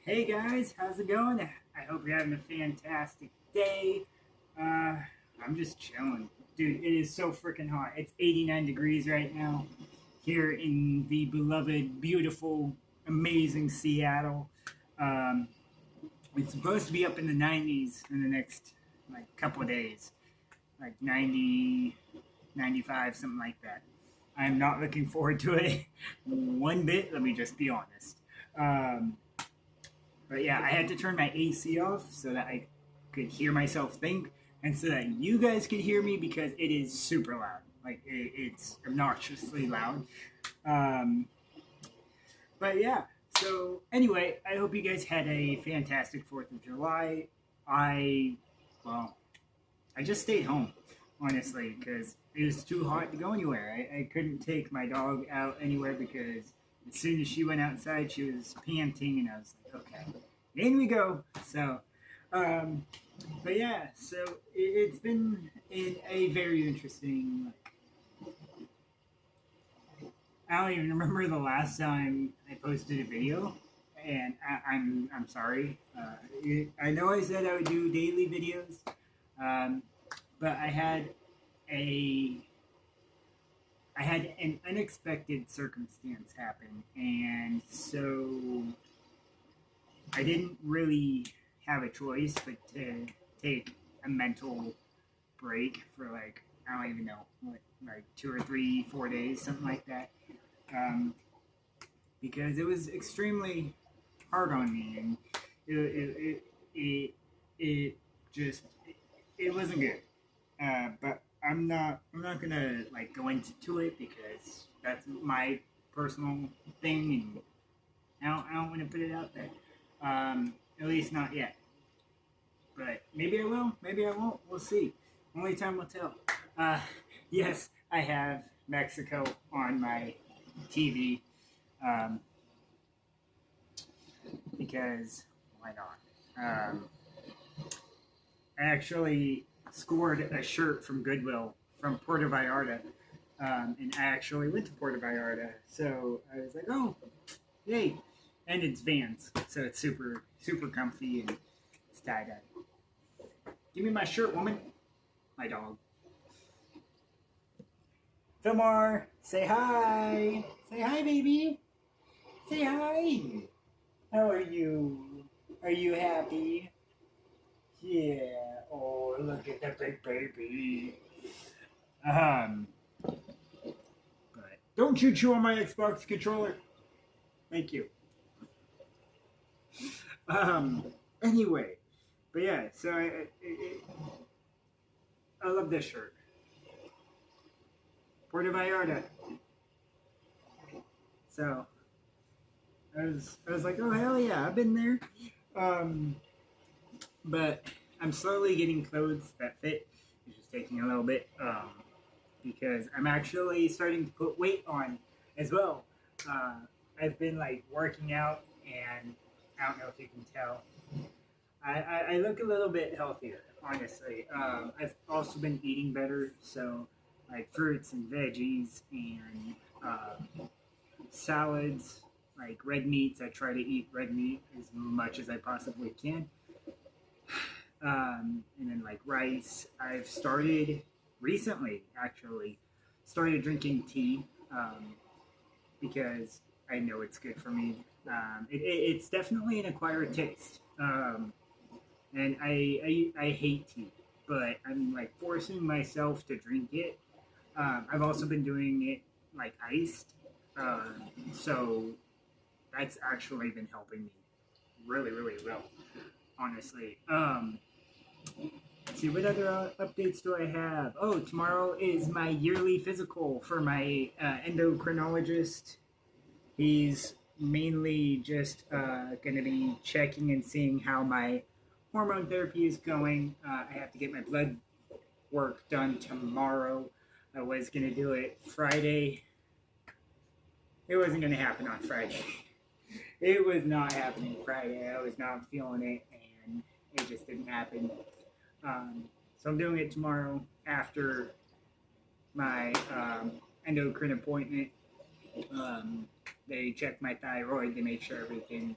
Hey guys, how's it going? I hope you're having a fantastic day. I'm just chilling. Dude, it is so freaking hot. It's 89 degrees right now here in the beloved, beautiful, amazing Seattle. Um, it's supposed to be up in the 90s in the next couple of days, like 90, 95, something like that. I'm not looking forward to it one bit, let me just be honest. Um, But yeah, I had to turn my AC off so that I could hear myself think and so that you guys could hear me because it is super loud. It's obnoxiously loud. Um, but yeah, so anyway, I hope you guys had a fantastic 4th of July. I, well, I just stayed home, honestly, because it was too hot to go anywhere. I couldn't take my dog out anywhere because as soon as she went outside, she was panting, and I was like, okay, in we go. So, um, but yeah, so it's been a very interesting. I don't even remember the last time I posted a video, and I'm sorry. I know I said I would do daily videos, um, but a I had an unexpected circumstance happen, and so I didn't really have a choice but to take a mental break for I don't even know what, like 2 or 3, 4 days, something like that, um, because it was extremely hard on me, and it just it wasn't good. But I'm not gonna go into it because that's my personal thing, and I don't want to put it out there. At least not yet. But maybe I will. Maybe I won't. We'll see. Only time will tell. Uh, yes, I have Mexico on my TV, um, because why not? I actually scored a shirt from Goodwill from Puerto Vallarta, and I actually went to Puerto Vallarta, so I was like, oh, yay! And it's Vans, so it's super super comfy and it's tie dye. Give me my shirt, woman. My dog. Fillmore, say hi. Say hi, baby. Say hi. How are you? Are you happy? Yeah. Oh, look at that big baby. Um, but don't you chew on my Xbox controller. Thank you. Um. Anyway, but yeah. So I love this shirt. Puerto Vallarta. So I was like, oh hell yeah, I've been there. Um, but I'm slowly getting clothes that fit. It's just taking a little bit, because I'm actually starting to put weight on as well. Uh, I've been working out, and I don't know if you can tell. I look a little bit healthier, honestly. I've also been eating better, so fruits and veggies and salads, red meats. I try to eat red meat as much as I possibly can. And then rice. I've started recently, actually, started drinking tea, because I know it's good for me. It's definitely an acquired taste, and I hate tea, but I'm forcing myself to drink it. I've also been doing it iced, so that's actually been helping me really really well, honestly. Let's see, what other updates do I have? Oh, tomorrow is my yearly physical for my endocrinologist. He's mainly just going to be checking and seeing how my hormone therapy is going. I have to get my blood work done tomorrow. I was going to do it Friday. It wasn't going to happen on Friday. It was not happening Friday. I was not feeling it, and it just didn't happen. So I'm doing it tomorrow after my endocrine appointment. They check my thyroid. They make sure everything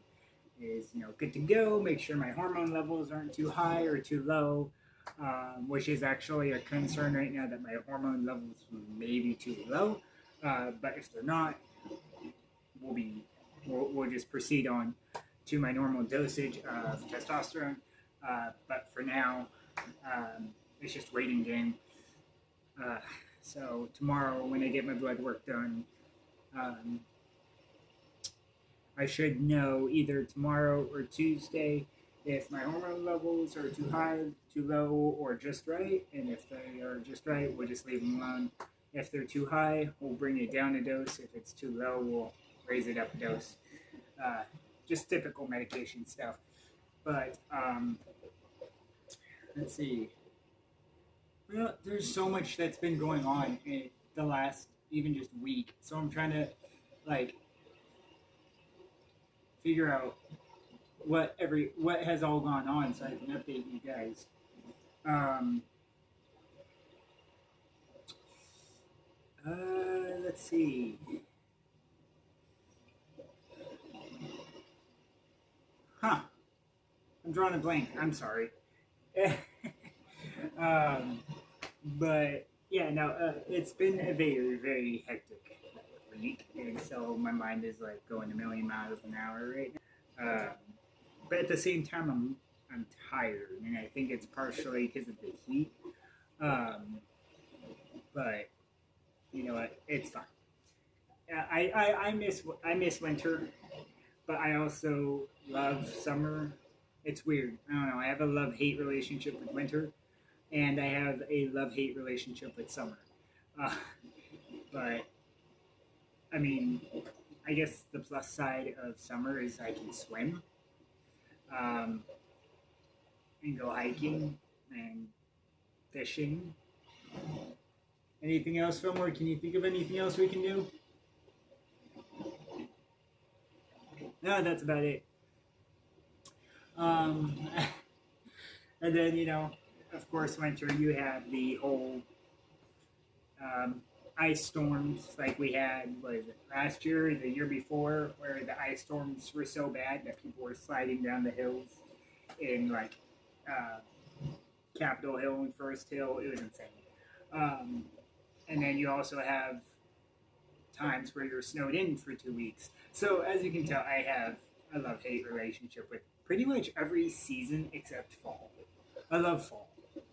is, good to go. Make sure my hormone levels aren't too high or too low, which is actually a concern right now, that my hormone levels may be too low. But if they're not, we'll just proceed on to my normal dosage of testosterone. But for now, it's just waiting game. So tomorrow, when I get my blood work done, I should know either tomorrow or Tuesday if my hormone levels are too high, too low, or just right. And if they are just right, we'll just leave them alone. If they're too high, we'll bring it down a dose. If it's too low, we'll raise it up a dose. Just typical medication stuff. But let's see. Well, there's so much that's been going on in the last even just week. So I'm trying to figure out what has all gone on so I can update you guys. Let's see. I'm drawing a blank. I'm sorry. But yeah, no, it's been a very, very hectic week, and so my mind is going a million miles an hour right now. But at the same time, I'm tired, and I think it's partially because of the heat. But you know what? It's fine. I miss winter, but I also love summer. It's weird. I don't know. I have a love-hate relationship with winter, and I have a love-hate relationship with summer. But I mean, I guess the plus side of summer is I can swim, and go hiking and fishing. Anything else, Fillmore? Can you think of anything else we can do? No, that's about it. And then, of course, winter, you have the whole ice storms like we had, last year, the year before, where the ice storms were so bad that people were sliding down the hills in, Capitol Hill and First Hill. It was insane. And then you also have times where you're snowed in for 2 weeks. So, as you can tell, I have a love-hate relationship with pretty much every season except fall. I love fall.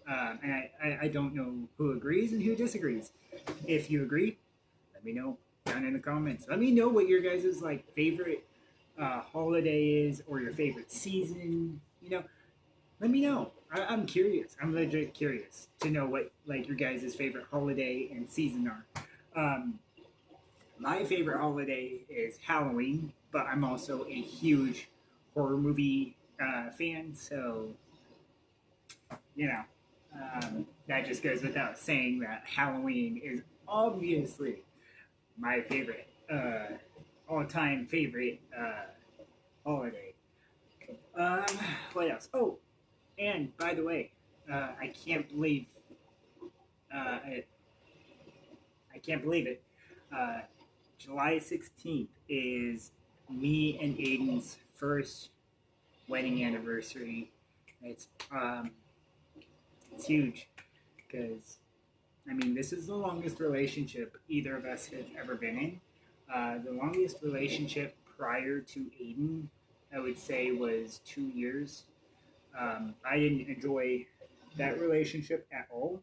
And I don't know who agrees and who disagrees. If you agree, let me know down in the comments. Let me know what your guys' favorite holiday is, or your favorite season. Let me know. I'm curious. I'm legit curious to know what your guys' favorite holiday and season are. My favorite holiday is Halloween, but I'm also a huge horror movie fan, so that just goes without saying that Halloween is obviously my favorite, all-time favorite holiday. What else? Oh, and by the way, I can't believe I can't believe it. July 16th is me and Aiden's first wedding anniversary. It's huge because this is the longest relationship either of us have ever been in. The longest relationship prior to Aiden, I would say, was 2 years. I didn't enjoy that relationship at all.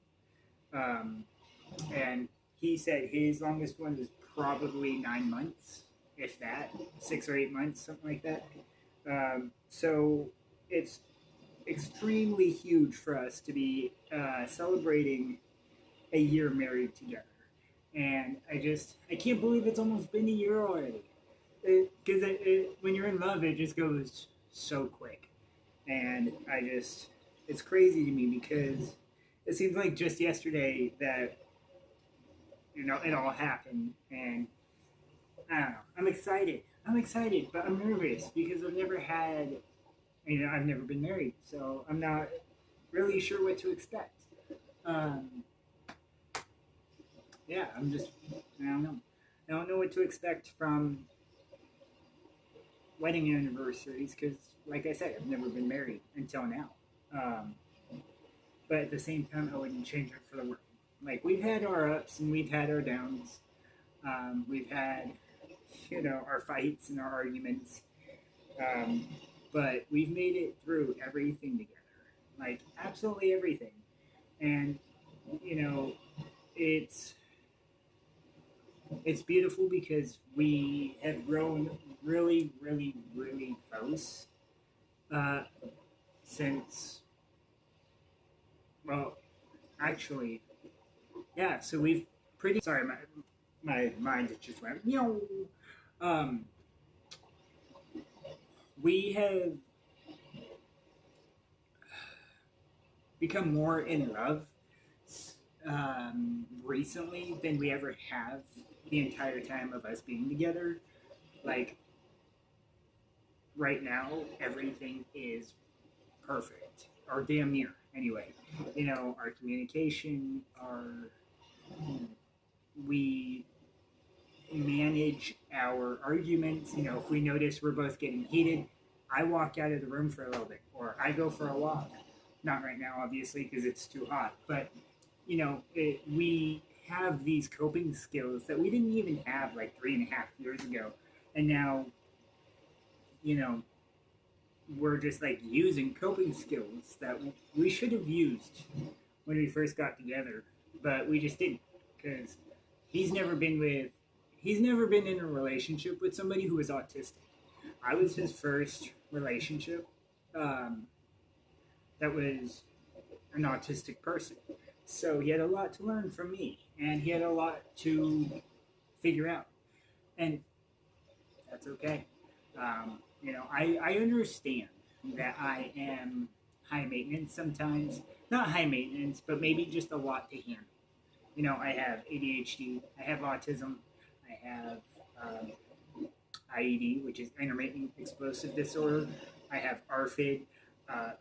And he said his longest one was probably 9 months, if that, 6 or 8 months, something like that. So it's extremely huge for us to be celebrating a year married together. And I can't believe it's almost been a year already. Because when you're in love, it just goes so quick. And it's crazy to me because it seems like just yesterday that, it all happened. And I don't know. I'm excited, but I'm nervous because I've never been married. So I'm not really sure what to expect. Yeah, I don't know. I don't know what to expect from wedding anniversaries because, like I said, I've never been married until now. Um, but at the same time, I wouldn't change it for the world. Like, we've had our ups and we've had our downs. We've had, our fights and our arguments. Um, but we've made it through everything together. Like, absolutely everything. And, you know, it's it's beautiful because we have grown really, really, really close uh, since, well, actually, yeah. So we've pretty. Sorry, my mind just went. Um, we have become more in love recently than we ever have the entire time of us being together. Like, right now, everything is perfect, or damn near, anyway. Our communication, we manage our arguments. If we notice we're both getting heated, I walk out of the room for a little bit, or I go for a walk. Not right now, obviously, because it's too hot, but we have these coping skills that we didn't even have like 3.5 years ago. And now, we're just like using coping skills that we should have used when we first got together, but we just didn't because he's never been in a relationship with somebody who was autistic. I was his first relationship that was an autistic person. So he had a lot to learn from me, and he had a lot to figure out, and that's okay. I understand that I am high maintenance sometimes. Not high maintenance, but maybe just a lot to handle. I have ADHD, I have autism, I have IED, which is intermittent explosive disorder. I have ARFID. I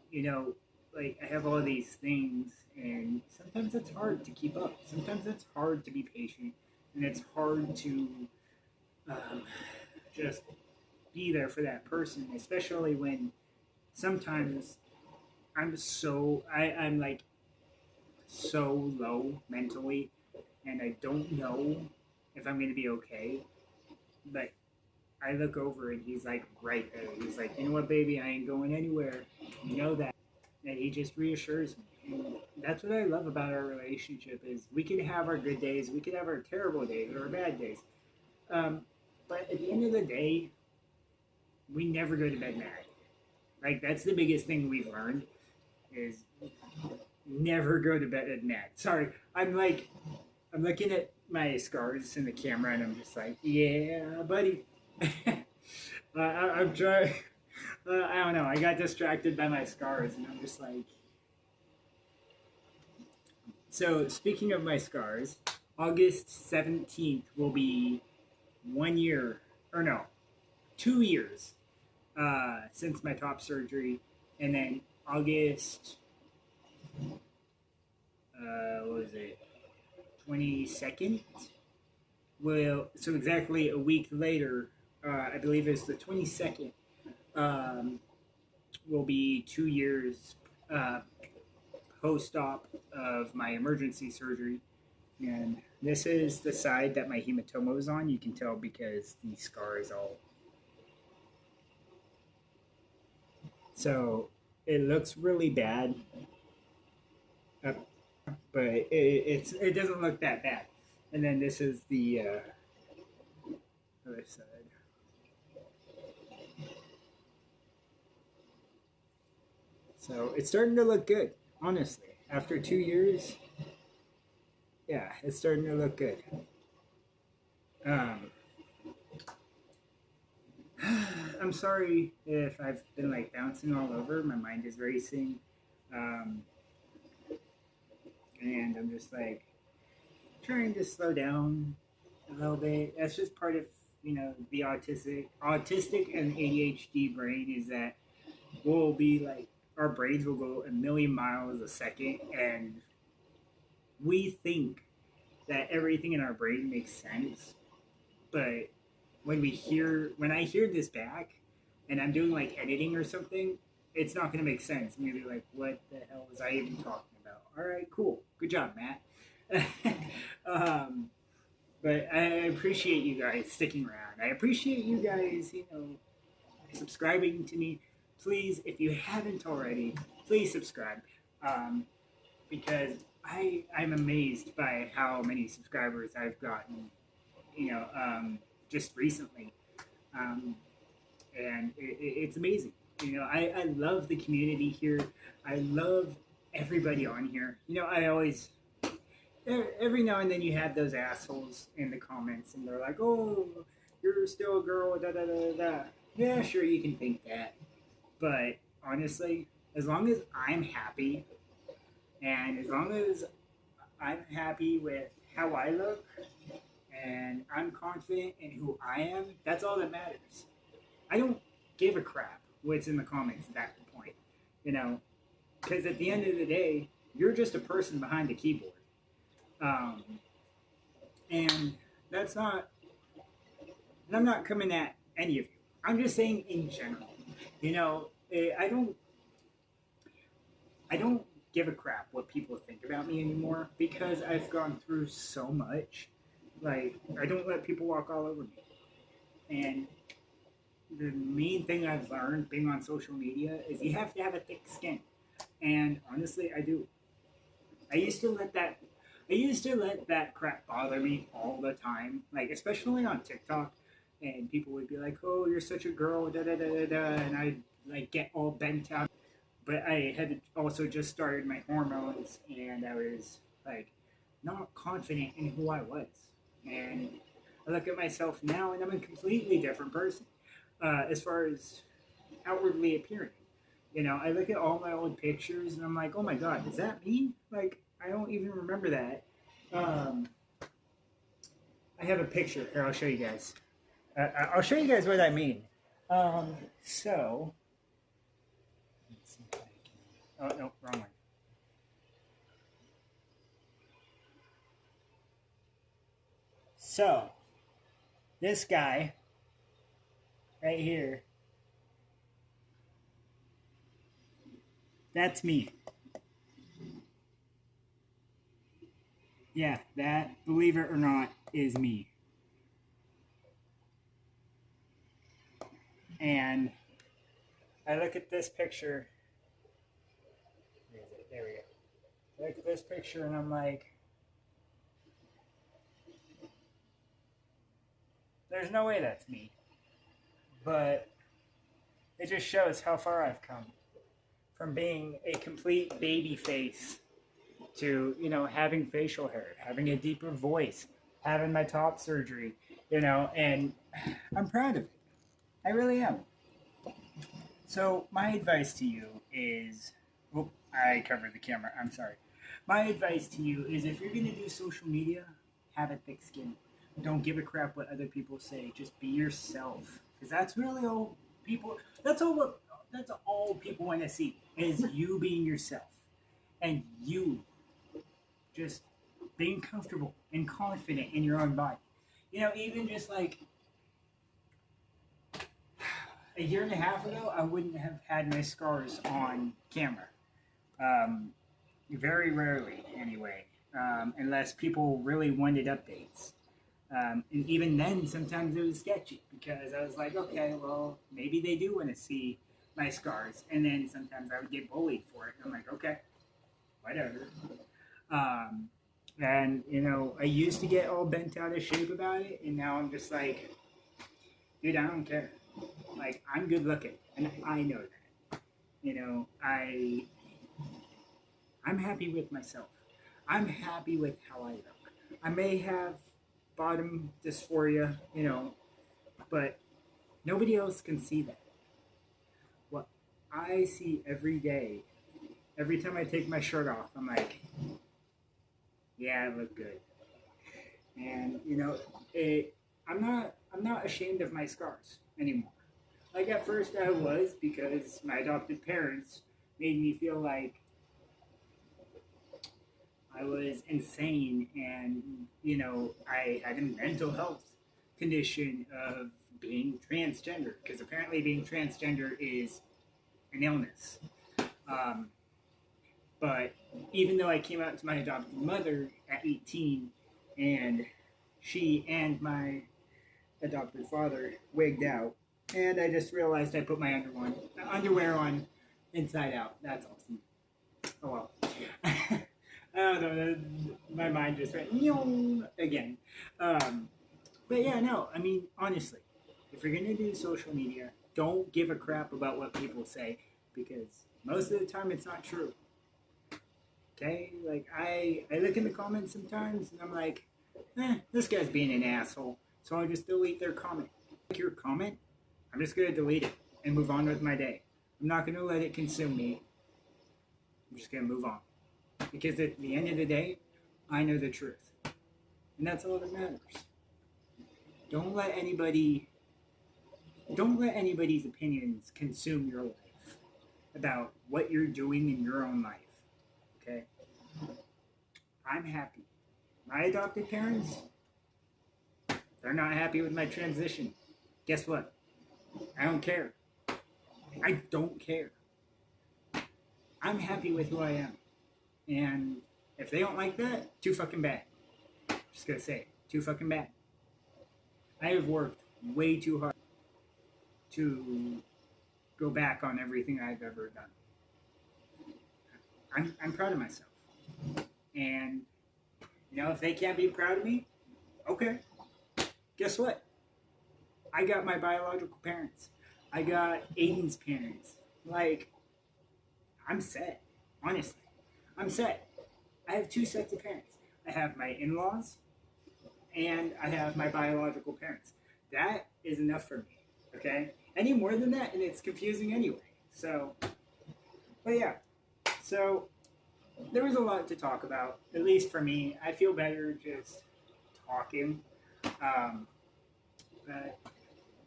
have all these things, and sometimes it's hard to keep up. Sometimes it's hard to be patient, and it's hard to just be there for that person, especially when sometimes I'm like so low mentally, and I don't know if I'm gonna be okay. But I look over and he's like right there. He's like, you know what, baby, I ain't going anywhere. You know that. And he just reassures me. And that's what I love about our relationship is we can have our good days, we can have our terrible days or our bad days. But at the end of the day, we never go to bed mad. Like, that's the biggest thing we've learned is never go to bed mad. Sorry, I'm looking at my scars in the camera and I'm just like, yeah, buddy. I'm trying. I don't know. I got distracted by my scars, and I'm just like. So, speaking of my scars, August 17th will be 1 year, or no, 2 years since my top surgery, and then August, what was it, 22nd? Well, so exactly a week later, I believe it's the 22nd. Will be 2 years post-op of my emergency surgery, and this is the side that my hematoma is on. You can tell because the scar is all. So it looks really bad, but it doesn't look that bad. And then this is the other side. So it's starting to look good, honestly. After 2 years, yeah, it's starting to look good. I'm sorry if I've been like bouncing all over. My mind is racing. And I'm just like trying to slow down a little bit. That's just part of, the autistic and ADHD brain is that we'll be like, our brains will go a million miles a second, and we think that everything in our brain makes sense. But when I hear this back, and I'm doing like editing or something, it's not going to make sense. I'm going to be like, what the hell was I even talking about? All right, cool. Good job, Matt. um, but I appreciate you guys sticking around. I appreciate you guys, subscribing to me. Please, if you haven't already, please subscribe. Because I'm amazed by how many subscribers I've gotten, just recently. And it's amazing. I love the community here. I love everybody on here. I always, every now and then you have those assholes in the comments and they're like, oh, you're still a girl, da da da da. Yeah, sure, you can think that. But honestly, as long as I'm happy and as long as I'm happy with how I look and I'm confident in who I am, that's all that matters. I don't give a crap what's in the comments at that point, because at the end of the day, you're just a person behind the keyboard. And that's not, and I'm not coming at any of you. I'm just saying in general, I don't give a crap what people think about me anymore because I've gone through so much. Like, I don't let people walk all over me. And the main thing I've learned being on social media is you have to have a thick skin. And honestly, I do. I used to let that crap bother me all the time. Like, especially on TikTok. And people would be like, oh, you're such a girl, da da da da da. And I'd like get all bent out. But I had also just started my hormones, and I was like not confident in who I was. And I look at myself now, and I'm a completely different person as far as outwardly appearing. I look at all my old pictures, and I'm like, oh my god, is that me? Like, I don't even remember that. I have a picture here. I'll show you guys. I'll show you guys what I mean. So. Oh, no, wrong one. So, this guy right here, that's me. Yeah, that, believe it or not, is me. And I look at this picture. There we go. Look at this picture and I'm like, there's no way that's me. But it just shows how far I've come. From being a complete baby face to, having facial hair, having a deeper voice, having my top surgery, and I'm proud of it. I really am. So my advice to you is, I covered the camera. I'm sorry. My advice to you is if you're going to do social media, have a thick skin. Don't give a crap what other people say. Just be yourself. Because that's really all people, that's all people want to see is you being yourself. And you just being comfortable and confident in your own body. Even just like a year and a half ago, I wouldn't have had my scars on camera. Very rarely, anyway, unless people really wanted updates. And even then, sometimes it was sketchy because I was like, okay, well, maybe they do want to see my scars. And then sometimes I would get bullied for it. I'm like, okay, whatever. And, I used to get all bent out of shape about it. And now I'm just like, dude, I don't care. Like, I'm good looking. And I know that. I'm happy with myself. I'm happy with how I look. I may have bottom dysphoria, but nobody else can see that. What I see every day, every time I take my shirt off, I'm like, yeah, I look good. And, I'm not ashamed of my scars anymore. Like at first I was because my adopted parents made me feel like I was insane and, I had a mental health condition of being transgender, because apparently being transgender is an illness. Um, but even though I came out to my adopted mother at 18, and she and my adopted father wigged out, and I just realized I put my underwear on inside out. That's awesome. Oh well. I don't know. My mind just went again. But yeah, no. I mean, honestly, if you're gonna do social media, don't give a crap about what people say, because most of the time it's not true. Okay? Like I look in the comments sometimes and I'm like, this guy's being an asshole. So I'll just delete their comment. Like your comment, I'm just gonna delete it and move on with my day. I'm not gonna let it consume me. I'm just gonna move on. Because at the end of the day, I know the truth. And that's all that matters. Don't let anybody's opinions consume your life about what you're doing in your own life. Okay? I'm happy. My adopted parents, they're not happy with my transition. Guess what? I don't care. I don't care. I'm happy with who I am. And if they don't like that, too fucking bad. Just gonna say it. Too fucking bad. I have worked way too hard to go back on everything I've ever done. I'm proud of myself. And, if they can't be proud of me, okay. Guess what? I got my biological parents. I got Aiden's parents. Like, I'm set. Honestly. I'm set. I have two sets of parents. I have my in-laws, and I have my biological parents. That is enough for me, okay? Any more than that, and it's confusing anyway. So, but yeah. So, there was a lot to talk about, at least for me. I feel better just talking. But,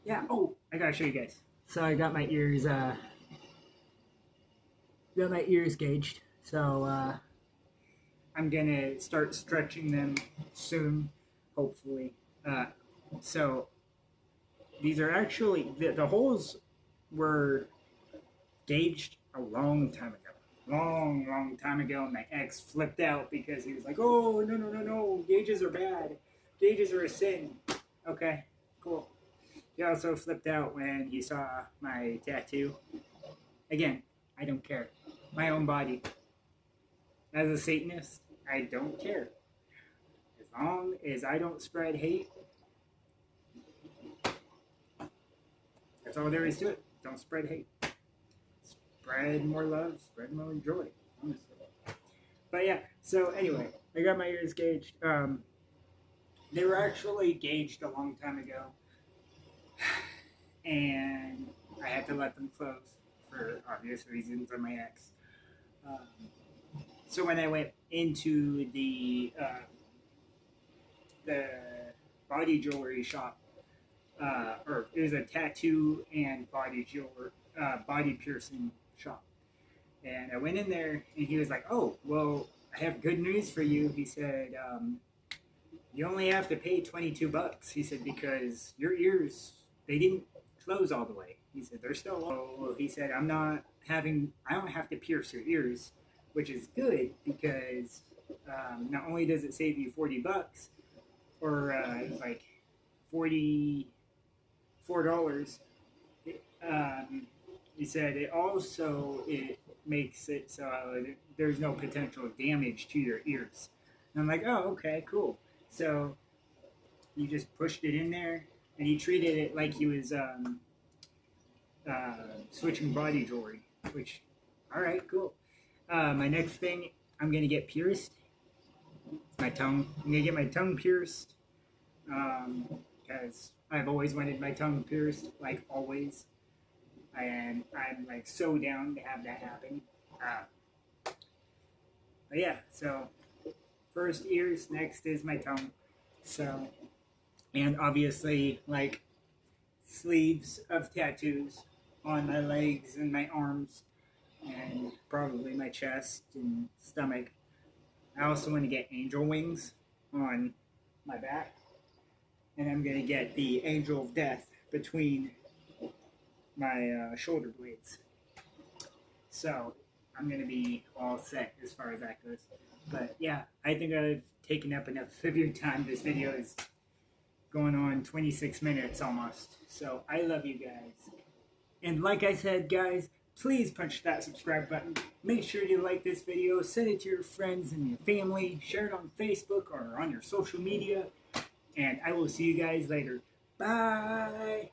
yeah. Oh, I gotta show you guys. So I got my ears, gauged. So, I'm gonna start stretching them soon, hopefully. So these are actually, the holes were gauged a long time ago. Long time ago, and my ex flipped out because he was like, oh, no, gauges are bad. Gauges are a sin. Okay, cool. He also flipped out when he saw my tattoo. Again, I don't care. My own body. As a Satanist, I don't care. As long as I don't spread hate, that's all there is to it. Don't spread hate. Spread more love, spread more joy, honestly. But yeah, so anyway, I got my ears gauged. They were actually gauged a long time ago, and I had to let them close for obvious reasons on my ex. So when I went into the body jewelry shop, or it was a tattoo and body piercing shop, and I went in there, and he was like, "Oh, well, I have good news for you." He said, "You only have to pay $22." He said, "Because your ears, they didn't close all the way." He said, "They're still low." He said, I don't have to pierce your ears." Which is good because not only does it save you $40 or like $44, he said it makes it so there's no potential damage to your ears. And I'm like, oh, okay, cool. So he just pushed it in there, and he treated it like he was switching body jewelry, which, all right, cool. My next thing, I'm going to get pierced. My tongue. I'm going to get my tongue pierced. Because I've always wanted my tongue pierced, like always. And I'm like so down to have that happen. But yeah, so first ears, next is my tongue. So, and obviously like sleeves of tattoos on my legs and my arms. And probably my chest and stomach. I also want to get angel wings on my back. And I'm going to get the angel of death between my shoulder blades. So I'm going to be all set as far as that goes. But yeah, I think I've taken up enough of your time. This video is going on 26 minutes almost. So I love you guys. And like I said, guys, please punch that subscribe button. Make sure you like this video. Send it to your friends and your family. Share it on Facebook or on your social media. And I will see you guys later. Bye.